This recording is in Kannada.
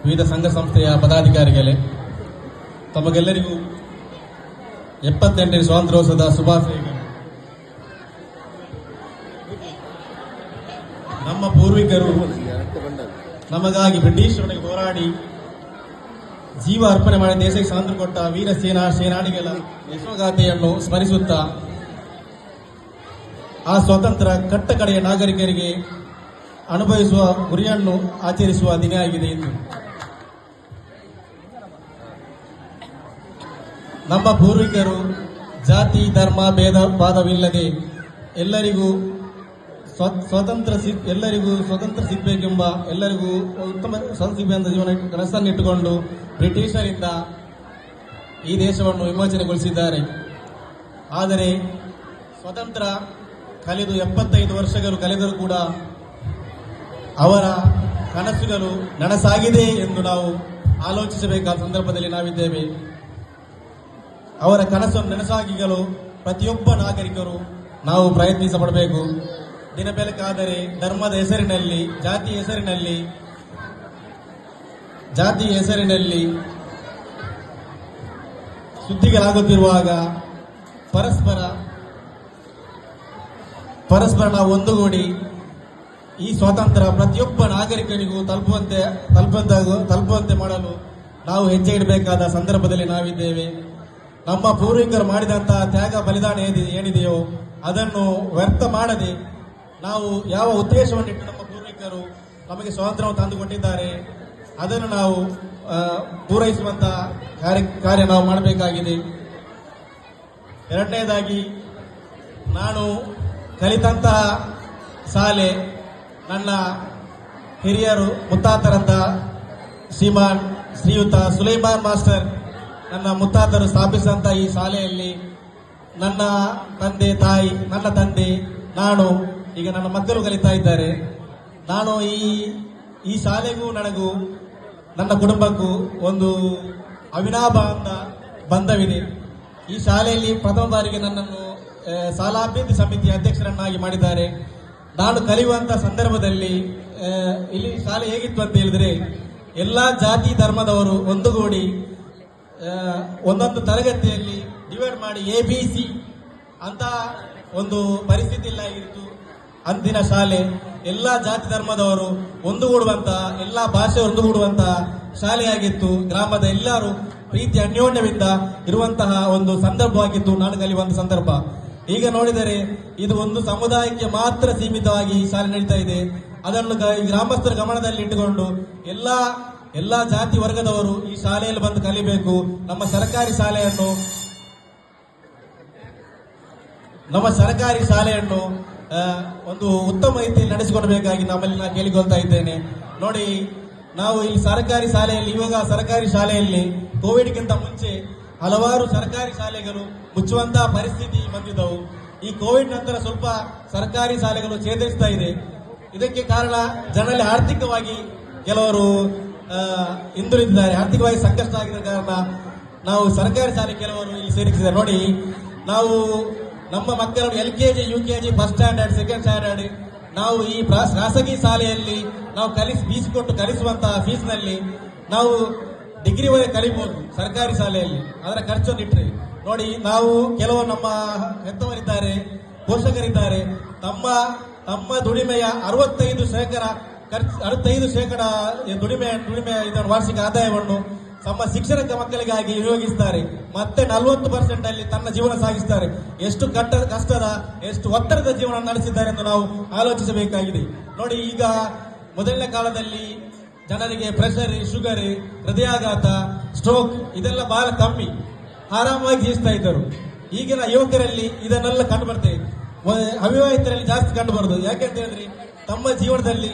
ವಿವಿಧ ಸಂಘ ಸಂಸ್ಥೆಯ ಪದಾಧಿಕಾರಿಗಳೇ, ತಮಗೆಲ್ಲರಿಗೂ 78ನೇ ಸ್ವಾತಂತ್ರ್ಯೋತ್ಸವದ ಶುಭಾಶಯಗಳು. ನಮ್ಮ ಪೂರ್ವಿಕರು ನಮಗಾಗಿ ಬ್ರಿಟಿಷರೊಂದಿಗೆ ಹೋರಾಡಿ ಜೀವ ಅರ್ಪಣೆ ಮಾಡಿ ದೇಶಕ್ಕೆ ಸ್ವಾತಂತ್ರ್ಯ ಕೊಟ್ಟ ವೀರ ಸೇನಾನಿಗಳ ಯಶೋಗಾಥೆಯನ್ನು ಸ್ಮರಿಸುತ್ತಾ ಆ ಸ್ವತಂತ್ರ ಕಟ್ಟಕಡೆಯ ನಾಗರಿಕರಿಗೆ ಅನುಭವಿಸುವ ಗುರಿಯನ್ನು ಆಚರಿಸುವ ದಿನ ಆಗಿದೆ ಎಂದು ನಮ್ಮ ಪೂರ್ವಿಕರು ಜಾತಿ ಧರ್ಮ ಭೇದ ಭಾವವಿಲ್ಲದೆ ಎಲ್ಲರಿಗೂ ಸ್ವತಂತ್ರ ಸಿಗಬೇಕೆಂಬ ಎಲ್ಲರಿಗೂ ಉತ್ತಮ ಸ್ವಾತಂತ್ರ್ಯ ಜೀವನ ಕನಸನ್ನಿಟ್ಟುಕೊಂಡು ಬ್ರಿಟಿಷರಿಂದ ಈ ದೇಶವನ್ನು ವಿಮೋಚನೆಗೊಳಿಸಿದ್ದಾರೆ. ಆದರೆ ಸ್ವತಂತ್ರ ಕಳೆದು 75 ವರ್ಷಗಳು ಕಳೆದರೂ ಕೂಡ ಅವರ ಕನಸುಗಳು ನನಸಾಗಿದೆ ಎಂದು ನಾವು ಆಲೋಚಿಸಬೇಕಾದ ಸಂದರ್ಭದಲ್ಲಿ ನಾವಿದ್ದೇವೆ. ಅವರ ಕನಸನ್ನು ನನಸಾಗಿಸಲು ಪ್ರತಿಯೊಬ್ಬ ನಾಗರಿಕರು ನಾವು ಪ್ರಯತ್ನಿಸಪಡಬೇಕು. ದಿನ ಬೆಳಕಾದರೆ ಧರ್ಮದ ಹೆಸರಿನಲ್ಲಿ ಜಾತಿಯ ಹೆಸರಿನಲ್ಲಿ ಸುದ್ದಿಗಳಾಗುತ್ತಿರುವಾಗ ಪರಸ್ಪರ ನಾವು ಒಂದುಗೂಡಿ ಈ ಸ್ವಾತಂತ್ರ್ಯ ಪ್ರತಿಯೊಬ್ಬ ನಾಗರಿಕನಿಗೂ ತಲುಪುವಂತೆ ಮಾಡಲು ನಾವು ಹೆಜ್ಜೆ ಇಡಬೇಕಾದ ಸಂದರ್ಭದಲ್ಲಿ ನಾವಿದ್ದೇವೆ. ನಮ್ಮ ಪೂರ್ವಿಕರು ಮಾಡಿದಂತಹ ತ್ಯಾಗ ಬಲಿದಾನ ಏನಿದೆಯೋ ಅದನ್ನು ವ್ಯರ್ಥ ಮಾಡದೆ ನಾವು ಯಾವ ಉದ್ದೇಶವನ್ನಿಟ್ಟು ನಮ್ಮ ಪೂರ್ವಿಕರು ನಮಗೆ ಸ್ವಾತಂತ್ರ್ಯವನ್ನು ತಂದುಕೊಟ್ಟಿದ್ದಾರೆ ಅದನ್ನು ನಾವು ಪೂರೈಸುವಂತಹ ಕಾರ್ಯ ನಾವು ಮಾಡಬೇಕಾಗಿದೆ. ಎರಡನೇದಾಗಿ, ನಾನು ಕಲಿತಂತಹ ಶಾಲೆ ನನ್ನ ಹಿರಿಯರು ಮುತ್ತಾತರಂತ ಶ್ರೀಯುತ ಸುಲೈಮಾನ್ ಮಾಸ್ಟರ್ ನನ್ನ ಮುತ್ತಾತರು ಸ್ಥಾಪಿಸಿದಂಥ ಈ ಶಾಲೆಯಲ್ಲಿ ನನ್ನ ತಂದೆ ನಾನು ಈಗ ನನ್ನ ಮಕ್ಕಳು ಕಲಿತಾ ಇದ್ದಾರೆ. ನಾನು ಈ ಶಾಲೆಗೂ ನನಗೂ ನನ್ನ ಕುಟುಂಬಕ್ಕೂ ಒಂದು ಅವಿನಾಭಾವ ಬಂಧವಿದೆ. ಈ ಶಾಲೆಯಲ್ಲಿ ಪ್ರಥಮ ಬಾರಿಗೆ ನನ್ನನ್ನು ಶಾಲಾಭಿವೃದ್ಧಿ ಸಮಿತಿಯ ಅಧ್ಯಕ್ಷರನ್ನಾಗಿ ಮಾಡಿದ್ದಾರೆ. ನಾನು ಕಲಿಯುವಂಥ ಸಂದರ್ಭದಲ್ಲಿ ಇಲ್ಲಿ ಶಾಲೆ ಹೇಗಿತ್ತು ಅಂತ ಹೇಳಿದ್ರೆ, ಎಲ್ಲ ಜಾತಿ ಧರ್ಮದವರು ಒಂದುಗೂಡಿ ಒಂದೊಂದು ತರಗತಿಯಲ್ಲಿ ಡಿವೈಡ್ ಮಾಡಿ ABC ಅಂತ ಒಂದು ಪರಿಸ್ಥಿತಿ ಇಲ್ಲ ಇತ್ತು. ಅಂದಿನ ಶಾಲೆ ಎಲ್ಲ ಜಾತಿ ಧರ್ಮದವರು ಒಂದುಗೂಡುವಂತ, ಎಲ್ಲ ಭಾಷೆ ಒಂದುಗೂಡುವಂತ ಶಾಲೆಯಾಗಿತ್ತು. ಗ್ರಾಮದ ಎಲ್ಲರೂ ಪ್ರೀತಿ ಅನ್ಯೋನ್ಯವಿಂದ ಇರುವಂತಹ ಒಂದು ಸಂದರ್ಭವಾಗಿತ್ತು ನಾನು ಕಲಿಯುವಂತ ಸಂದರ್ಭ. ಈಗ ನೋಡಿದರೆ ಇದು ಒಂದು ಸಮುದಾಯಕ್ಕೆ ಮಾತ್ರ ಸೀಮಿತವಾಗಿ ಈ ಶಾಲೆ ನಡೀತಾ ಇದೆ. ಅದನ್ನು ಗ್ರಾಮಸ್ಥರ ಗಮನದಲ್ಲಿ ಇಟ್ಟುಕೊಂಡು ಎಲ್ಲ ಜಾತಿ ವರ್ಗದವರು ಈ ಶಾಲೆಯಲ್ಲಿ ಬಂದು ಕಲಿಬೇಕು. ನಮ್ಮ ಸರ್ಕಾರಿ ಶಾಲೆಯನ್ನು ಒಂದು ಉತ್ತಮ ರೀತಿಯಲ್ಲಿ ನಡೆಸಿಕೊಡಬೇಕಾಗಿ ನಮ್ಮಲ್ಲಿ ನಾನು ಕೇಳಿಕೊಳ್ತಾ ಇದ್ದೇನೆ. ನೋಡಿ, ನಾವು ಇಲ್ಲಿ ಸರ್ಕಾರಿ ಶಾಲೆಯಲ್ಲಿ ಸರ್ಕಾರಿ ಶಾಲೆಯಲ್ಲಿ ಕೋವಿಡ್ಗಿಂತ ಮುಂಚೆ ಹಲವಾರು ಸರ್ಕಾರಿ ಶಾಲೆಗಳು ಮುಚ್ಚುವಂತಹ ಪರಿಸ್ಥಿತಿ ಬಂದಿದ್ದವು. ಈ ಕೋವಿಡ್ ನಂತರ ಸ್ವಲ್ಪ ಸರ್ಕಾರಿ ಶಾಲೆಗಳು ಚೇತರಿಸ್ತಾ ಇದೆ. ಇದಕ್ಕೆ ಕಾರಣ ಜನರಲ್ಲಿ ಆರ್ಥಿಕವಾಗಿ ಕೆಲವರು ಹಿಂದುಳಿದಿದ್ದಾರೆ. ಆರ್ಥಿಕವಾಗಿ ಸಂಕಷ್ಟ ಆಗಿದ ಕಾರಣ ನಾವು ಸರ್ಕಾರಿ ಶಾಲೆ ಕೆಲವರು ಇಲ್ಲಿ ಸೇರಿಸಿದ್ದಾರೆ. ನೋಡಿ, ನಾವು ನಮ್ಮ ಮಕ್ಕಳನ್ನು LKG UKG first standard second standard ನಾವು ಈ ಖಾಸಗಿ ಶಾಲೆಯಲ್ಲಿ ನಾವು ಫೀಸ್ ಕೊಟ್ಟು ಕಲಿಸುವಂತಹ ಫೀಸ್ನಲ್ಲಿ ನಾವು ಡಿಗ್ರಿವರೆಗೆ ಕಲಿಬಹುದು ಸರ್ಕಾರಿ ಶಾಲೆಯಲ್ಲಿ. ಅದರ ಖರ್ಚನ್ನು ಇಟ್ಟರೆ ನೋಡಿ, ನಾವು ಕೆಲವು ನಮ್ಮ ಹೆತ್ತವರಿದ್ದಾರೆ, ಪೋಷಕರಿದ್ದಾರೆ, ತಮ್ಮ ದುಡಿಮೆಯ 65% ದುಡಿಮೆ ಇದನ್ನು ವಾರ್ಷಿಕ ಆದಾಯವನ್ನು ತಮ್ಮ ಶಿಕ್ಷಣದ ಮಕ್ಕಳಿಗಾಗಿ ವಿನಿಯೋಗಿಸುತ್ತಾರೆ. ಮತ್ತೆ 40% ಅಲ್ಲಿ ತನ್ನ ಜೀವನ ಸಾಗಿಸುತ್ತಾರೆ. ಎಷ್ಟು ಕಷ್ಟದ ಎಷ್ಟು ಒತ್ತಡದ ಜೀವನ ನಡೆಸಿದ್ದಾರೆ ಎಂದು ನಾವು ಆಲೋಚಿಸಬೇಕಾಗಿದೆ. ನೋಡಿ, ಈಗ ಮೊದಲನೇ ಕಾಲದಲ್ಲಿ ಜನರಿಗೆ ಪ್ರೆಷರ್, ಶುಗರ್, ಹೃದಯಾಘಾತ, ಸ್ಟ್ರೋಕ್ ಇದೆಲ್ಲ ಬಹಳ ಕಮ್ಮಿ, ಆರಾಮಾಗಿ ಜೀವಿಸ್ತಾ ಇದ್ದರು. ಈಗಿನ ಯುವಕರಲ್ಲಿ ಇದನ್ನೆಲ್ಲ ಕಂಡು ಬರ್ತೇವೆ. ಅವಿವಾಹಿತರಲ್ಲಿ ಜಾಸ್ತಿ ಕಂಡು ಬರುವುದು. ಯಾಕೆಂತ ಹೇಳಿದ್ರೆ ತಮ್ಮ ಜೀವನದಲ್ಲಿ